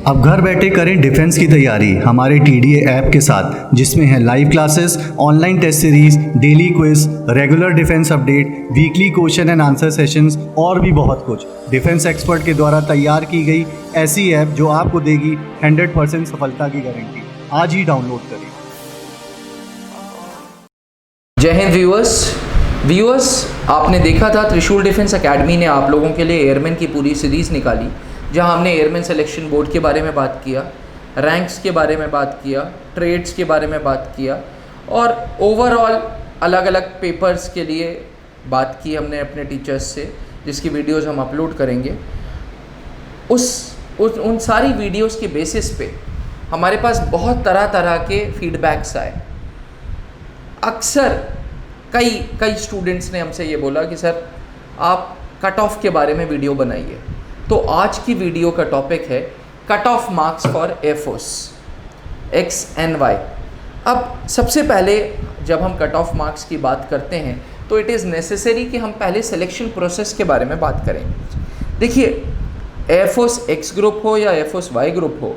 अब घर बैठे करें डिफेंस की तैयारी हमारे टीडीए ऐप के साथ, जिसमें है live classes, online test series, daily quiz, regular defence update, weekly question and answer sessions और भी बहुत कुछ। डिफेंस एक्सपर्ट के द्वारा तैयार की गई ऐसी ऐप जो आपको देगी 100% सफलता की गारंटी। आज ही डाउनलोड करें। जय हिंद व्यूअर्स, आपने देखा था त्रिशूल डिफेंस एकेडमी ने आप लोगों के लिए एयरमैन की पूरी सीरीज़ निकाली, जहां हमने एयरमैन सिलेक्शन बोर्ड के बारे में बात किया, रैंक्स के बारे में बात किया, ट्रेड्स के बारे में बात किया और ओवरऑल अलग अलग पेपर्स के लिए बात की हमने अपने टीचर्स से, जिसकी वीडियोस हम अपलोड करेंगे। उन सारी वीडियोस के बेसिस पे हमारे पास बहुत तरह तरह के फीडबैक्स आए। अक्सर कई स्टूडेंट्स ने हमसे ये बोला कि सर आप कट ऑफ के बारे में वीडियो बनाइए। तो आज की वीडियो का टॉपिक है cut off marks for air force X and Y. अब सबसे पहले जब हम कट ऑफ मार्क्स की बात करते हैं तो इट इज़ नेसेसरी कि हम पहले सिलेक्शन प्रोसेस के बारे में बात करें। देखिए, एयरफोर्स एक्स ग्रुप हो या एयरफोर्स वाई ग्रुप हो,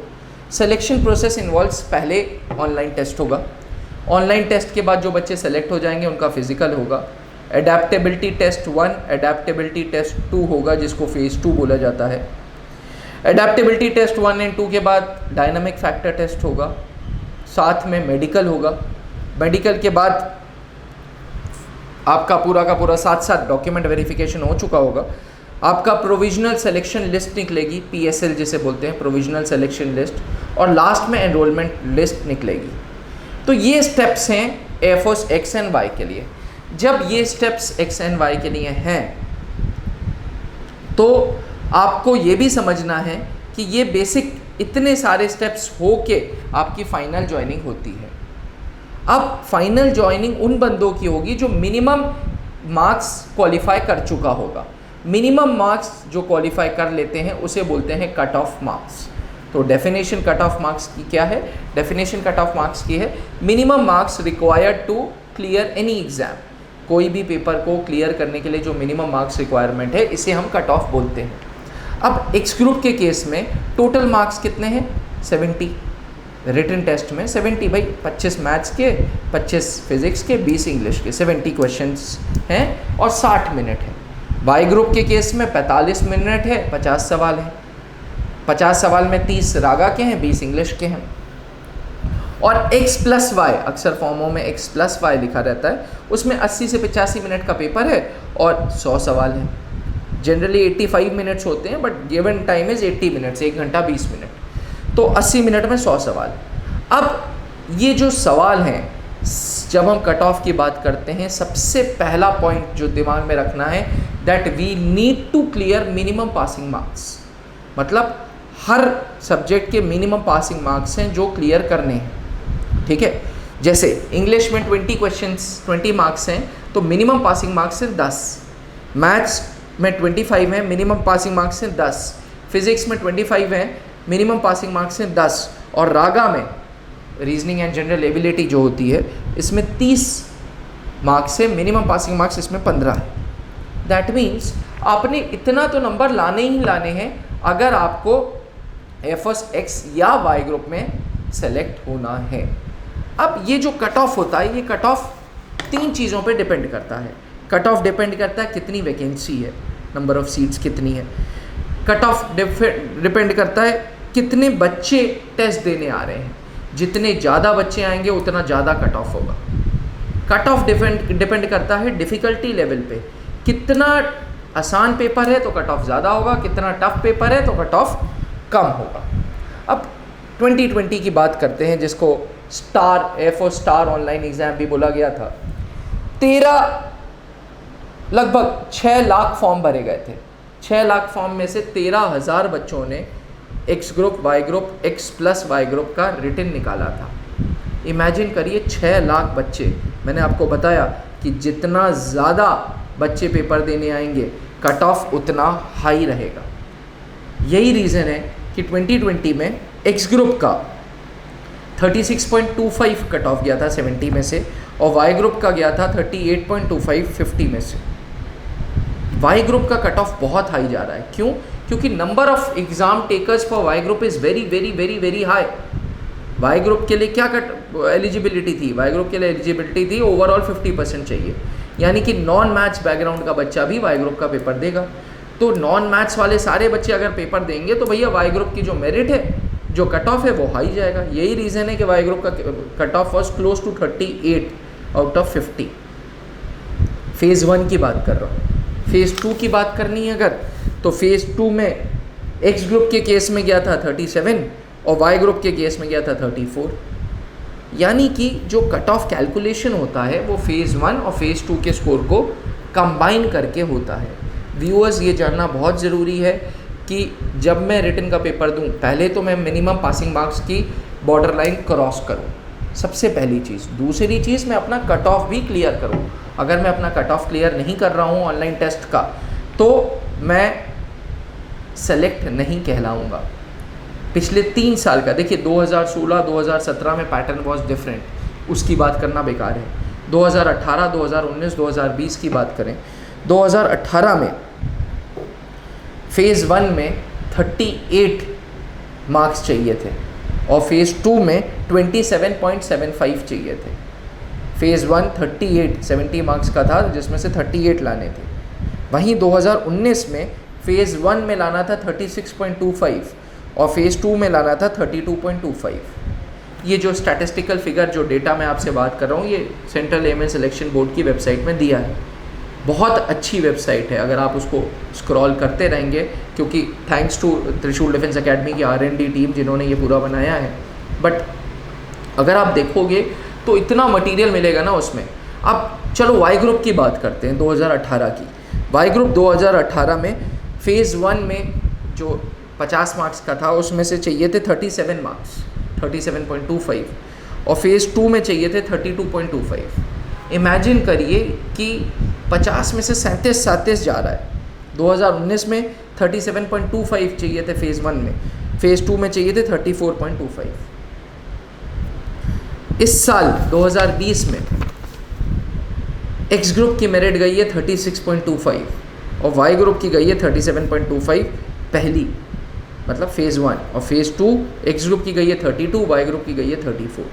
सिलेक्शन प्रोसेस इन्वॉल्व्स पहले ऑनलाइन टेस्ट होगा। ऑनलाइन टेस्ट के बाद जो बच्चे सेलेक्ट हो जाएंगे उनका फिजिकल होगा। एडेप्टेबिलिटी टेस्ट 1, एडेप्टेबिलिटी टेस्ट 2 होगा, जिसको फेज़ 2 बोला जाता है। एडेप्टेबिलिटी टेस्ट 1 एंड 2 के बाद डायनामिक फैक्टर टेस्ट होगा, साथ में मेडिकल होगा। मेडिकल के बाद आपका पूरा का पूरा साथ डॉक्यूमेंट वेरिफिकेशन हो चुका होगा। आपका प्रोविजनल सिलेक्शन लिस्ट निकलेगी, PSL जिसे बोलते हैं, प्रोविजनल सिलेक्शन लिस्ट, और लास्ट में एनरोलमेंट लिस्ट निकलेगी। तो ये स्टेप्स हैं एयरफोर्स एक्स एंड वाई के लिए। जब ये स्टेप्स एक्स एंड वाई के लिए हैं तो आपको ये भी समझना है कि ये बेसिक इतने सारे स्टेप्स हो के आपकी फाइनल ज्वाइनिंग होती है। अब फाइनल ज्वाइनिंग उन बंदों की होगी जो मिनिमम मार्क्स क्वालिफाई कर चुका होगा। मिनिमम मार्क्स जो क्वालिफाई कर लेते हैं उसे बोलते हैं कट ऑफ मार्क्स। तो डेफिनेशन कट ऑफ मार्क्स की क्या है? डेफिनेशन कट ऑफ मार्क्स की है minimum marks required to clear any exam. कोई भी पेपर को क्लियर करने के लिए जो मिनिमम मार्क्स रिक्वायरमेंट है, इसे हम कट ऑफ बोलते हैं। अब एक्स ग्रुप के केस में टोटल मार्क्स कितने हैं? 70। रिटन टेस्ट में 70 भाई, 25 मैथ्स के, 25 फिजिक्स के, 20 इंग्लिश के, 70 क्वेश्चंस हैं और 60 मिनट है। वाई ग्रुप के केस में 45 मिनट है, 50 सवाल हैं। 50 सवाल में 30 रागा के हैं, 20 इंग्लिश के हैं। और x प्लस वाई, अक्सर फॉर्मों में x प्लस वाई लिखा रहता है, उसमें 80 से 85 मिनट का पेपर है और 100 सवाल हैं। जनरली 85 मिनट्स होते हैं, but given time is 80 minutes, 1 घंटा 20 मिनट, तो 80 मिनट में 100 सवाल। अब ये जो सवाल हैं, जब हम कट ऑफ की बात करते हैं, सबसे पहला पॉइंट जो दिमाग में रखना है, that we need to clear minimum passing marks. मतलब हर सब्जेक्ट के मिनिमम पासिंग मार्क्स हैं जो क्लियर करने हैं, ठीक है। जैसे इंग्लिश में 20 क्वेश्चंस 20 मार्क्स हैं, तो मिनिमम पासिंग मार्क्स हैं 10। मैथ्स में 25 हैं, मिनिमम पासिंग मार्क्स हैं 10। फिजिक्स में 25 हैं, मिनिमम पासिंग मार्क्स हैं 10। और रागा में रीजनिंग एंड जनरल एबिलिटी जो होती है, इसमें 30 मार्क्स है, मिनिमम पासिंग मार्क्स इसमें 15 है। दैट मीन्स आपने इतना तो नंबर लाने ही लाने हैं अगर आपको एयरफोर्स एक्स या वाई ग्रुप में सेलेक्ट होना है। अब ये जो कट ऑफ होता है, ये कट ऑफ 3 चीज़ों पे डिपेंड करता है। कट ऑफ डिपेंड करता है कितनी वैकेंसी है, नंबर ऑफ सीट्स कितनी है। कट ऑफ डिपेंड करता है कितने बच्चे टेस्ट देने आ रहे हैं। जितने ज़्यादा बच्चे आएंगे उतना ज़्यादा कट ऑफ होगा। कट ऑफ डिपेंड करता है डिफ़िकल्टी लेवल पे। कितना आसान पेपर है तो कट ऑफ ज़्यादा होगा, कितना टफ पेपर है तो कट ऑफ कम होगा। अब 2020 की बात करते हैं, जिसको एयरफोर्स स्टार ऑनलाइन एग्ज़ाम भी बोला गया था। लगभग 6 लाख फॉर्म भरे गए थे। 6 लाख फॉर्म में से 13,000 बच्चों ने X group, Y group, X plus Y group का रिटन निकाला था। इमेजिन करिए 6 लाख बच्चे। मैंने आपको बताया कि जितना ज़्यादा बच्चे पेपर देने आएंगे, कट ऑफ उतना हाई रहेगा। यही रीज़न है कि 2020 में एक्स ग्रुप का 36.25 कट ऑफ गया था 70 में से, और वाई ग्रुप का गया था 38.25 50 में से। वाई ग्रुप का कट ऑफ बहुत हाई जा रहा है। क्यों? क्योंकि number of exam takers for Y group is very very very very high. Y group के लिए क्या एलिजिबिलिटी थी? वाई ग्रुप के लिए एलिजिबिलिटी थी ओवरऑल 50% चाहिए, यानी कि नॉन मैथ्स बैकग्राउंड का बच्चा भी वाई ग्रुप का पेपर देगा। तो नॉन मैथ्स वाले सारे बच्चे अगर पेपर देंगे तो भैया वाई ग्रुप की जो मेरिट है, जो कट ऑफ है, वो हाई जाएगा। यही रीज़न है कि वाई ग्रुप का cut off was close to 38 out of 50। Phase 1 की बात कर रहा हूँ। फेज़ 2 की बात करनी है अगर, तो फेज़ 2 में एक्स ग्रुप के केस में गया था 37 और वाई ग्रुप के केस में गया था 34। यानी कि जो कट ऑफ कैलकुलेशन होता है वो फेज़ 1 और फेज़ 2 के स्कोर को कंबाइन करके होता है। व्यूअर्स, ये जानना बहुत ज़रूरी है कि जब मैं रिटन का पेपर दूं, पहले तो मैं मिनिमम पासिंग मार्क्स की बॉर्डर लाइन क्रॉस करूं, सबसे पहली चीज़। दूसरी चीज़, मैं अपना कट ऑफ भी क्लियर करूं। अगर मैं अपना कट ऑफ क्लियर नहीं कर रहा हूं ऑनलाइन टेस्ट का, तो मैं सेलेक्ट नहीं कहलाऊंगा। पिछले 3 साल का देखिए, 2016 2017 में पैटर्न वॉज डिफरेंट, उसकी बात करना बेकार है। 2018 2019 2020 की बात करें, 2018 में फेज़ 1 में 38 मार्क्स चाहिए थे और फेज़ 2 में 27.75 चाहिए थे। फेज़ 1 70 मार्क्स का था, जिसमें से 38 लाने थे। वहीं 2019 में फेज़ 1 में लाना था 36.25 और फेज़ 2 में लाना था 32.25। ये जो स्टैटिस्टिकल फिगर, जो डेटा मैं आपसे बात कर रहा हूँ, ये सेंट्रल एमएन सिलेक्शन बोर्ड की वेबसाइट में दिया है। बहुत अच्छी वेबसाइट है, अगर आप उसको स्क्रॉल करते रहेंगे, क्योंकि थैंक्स टू त्रिशूल डिफेंस एकेडमी की R&D टीम जिन्होंने ये पूरा बनाया है। बट अगर आप देखोगे तो इतना मटेरियल मिलेगा ना उसमें। अब चलो वाई ग्रुप की बात करते हैं 2018 की। वाई ग्रुप 2018 में फेज़ 1 में जो 50 मार्क्स का था, उसमें से चाहिए थे 37 मार्क्स, 37.25, और फेज़ 2 में चाहिए थे 32.25। इमेजिन करिए कि 50 में से 37 जा रहा है। 2019 में 37.25 चाहिए थे फेज़ 1 में, फेज़ 2 में चाहिए थे 34.25। इस साल 2020 में एक्स ग्रुप की मेरिट गई है 36.25 और वाई ग्रुप की गई है 37.25 पहली, मतलब फेज़ 1, और फेज़ 2 एक्स ग्रुप की गई है 32, वाई ग्रुप की गई है 34।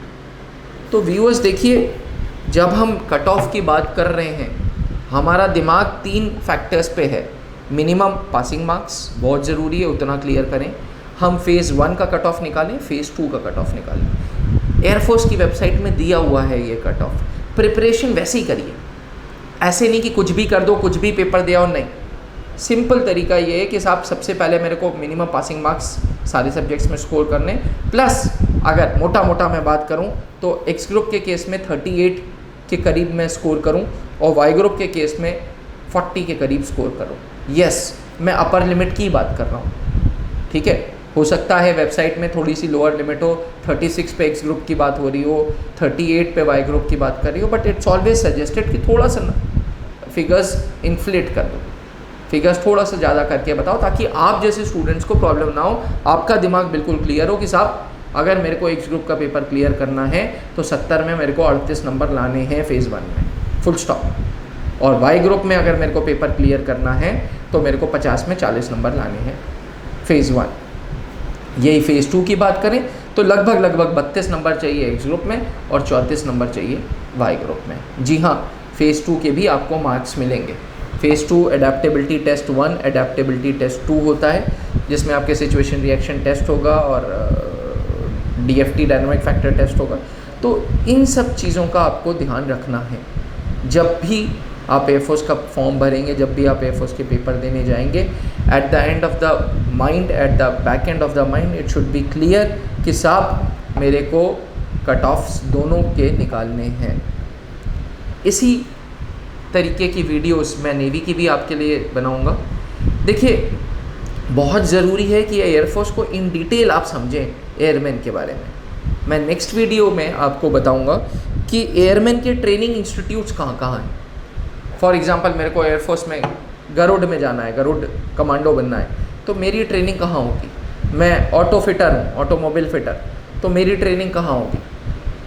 तो व्यूअर्स देखिए, जब हम कट ऑफ की बात कर रहे हैं, हमारा दिमाग 3 फैक्टर्स पे है। मिनिमम पासिंग मार्क्स बहुत ज़रूरी है, उतना क्लियर करें। हम फेज़ 1 का कट ऑफ निकालें, फेज़ 2 का कट ऑफ निकालें। एयरफोर्स की वेबसाइट में दिया हुआ है ये कट ऑफ। प्रिपरेशन वैसे ही करिए, ऐसे नहीं कि कुछ भी कर दो, कुछ भी पेपर दे आओ, नहीं। सिंपल तरीका ये है कि साहब सबसे पहले मेरे को मिनिमम पासिंग मार्क्स सारे सब्जेक्ट्स में स्कोर करने, प्लस अगर मोटा मोटा मैं बात करूं तो एक्स ग्रुप के केस में 38 के करीब मैं स्कोर करूं और वाई ग्रुप के केस में 40 के करीब स्कोर करूं। यस, मैं अपर लिमिट की बात कर रहा हूं, ठीक है। हो सकता है वेबसाइट में थोड़ी सी लोअर लिमिट हो, 36 पे एक्स ग्रुप की बात हो रही हो, 38 पे वाई ग्रुप की बात कर रही हो, बट इट्स ऑलवेज सजेस्टेड कि थोड़ा सा फिगर्स इन्फ्लेट कर दो, फिगर्स थोड़ा सा ज़्यादा करके बताओ, ताकि आप जैसे स्टूडेंट्स को प्रॉब्लम ना हो, आपका दिमाग बिल्कुल क्लियर हो कि साहब अगर मेरे को एक्स ग्रुप का पेपर क्लियर करना है तो 70 में मेरे को 38 नंबर लाने हैं फेज़ 1 में, फुल स्टॉप। और वाई ग्रुप में अगर मेरे को पेपर क्लियर करना है तो मेरे को 50 में 40 नंबर लाने हैं फेज़ 1। यही फेज़ 2 की बात करें तो लगभग 32 नंबर चाहिए एक्स ग्रुप में और 34 नंबर चाहिए वाई ग्रुप में। जी हाँ, फेज़ 2 के भी आपको मार्क्स मिलेंगे। Phase 2 adaptability test 1, adaptability test 2 होता है, जिसमें आपके सिचुएशन रिएक्शन टेस्ट होगा और DFT डायनामिक फैक्टर टेस्ट होगा। तो इन सब चीज़ों का आपको ध्यान रखना है जब भी आप एयरफोर्स का फॉर्म भरेंगे, जब भी आप एयरफोर्स के पेपर देने जाएंगे। At the end of the mind, at the back end of the mind, it should be clear कि साहब मेरे को कट ऑफ्स दोनों के निकालने हैं। इसी तरीके की वीडियोस मैं नेवी की भी आपके लिए बनाऊंगा। देखिए, बहुत ज़रूरी है कि एयरफोर्स को इन डिटेल आप समझें एयरमैन के बारे में। मैं नेक्स्ट वीडियो में आपको बताऊंगा कि एयरमैन के ट्रेनिंग इंस्टीट्यूट्स कहाँ कहाँ हैं। फॉर एग्जांपल, मेरे को एयरफोर्स में गरुड़ में जाना है, गरुड़ कमांडो बनना है, तो मेरी ट्रेनिंग कहाँ होगी? मैं ऑटो फिटर हूँ, ऑटोमोबाइल फिटर, तो मेरी ट्रेनिंग कहाँ होगी?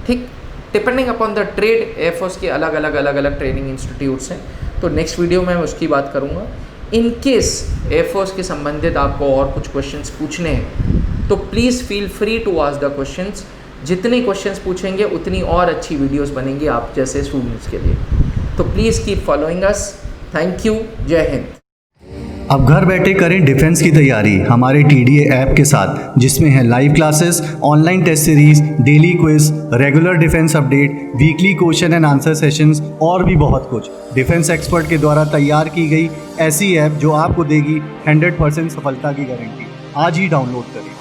ठीक, depending upon the trade air force के अलग अलग ट्रेनिंग इंस्टीट्यूट्स हैं। तो नेक्स्ट वीडियो में मैं उसकी बात करूँगा। इन केस एयरफोर्स के संबंधित आपको और कुछ क्वेश्चंस पूछने हैं तो please feel free to ask the questions. जितने क्वेश्चंस पूछेंगे उतनी और अच्छी वीडियोस बनेंगी आप जैसे स्टूडेंट्स के लिए। तो please keep following us. Thank you. जय हिंद। अब घर बैठे करें डिफेंस की तैयारी हमारे TDA ऐप के साथ, जिसमें है live classes, online test series, daily quiz, regular defence update, weekly question and answer sessions और भी बहुत कुछ। डिफेंस एक्सपर्ट के द्वारा तैयार की गई ऐसी ऐप जो आपको देगी 100% सफलता की गारंटी। आज ही डाउनलोड करें।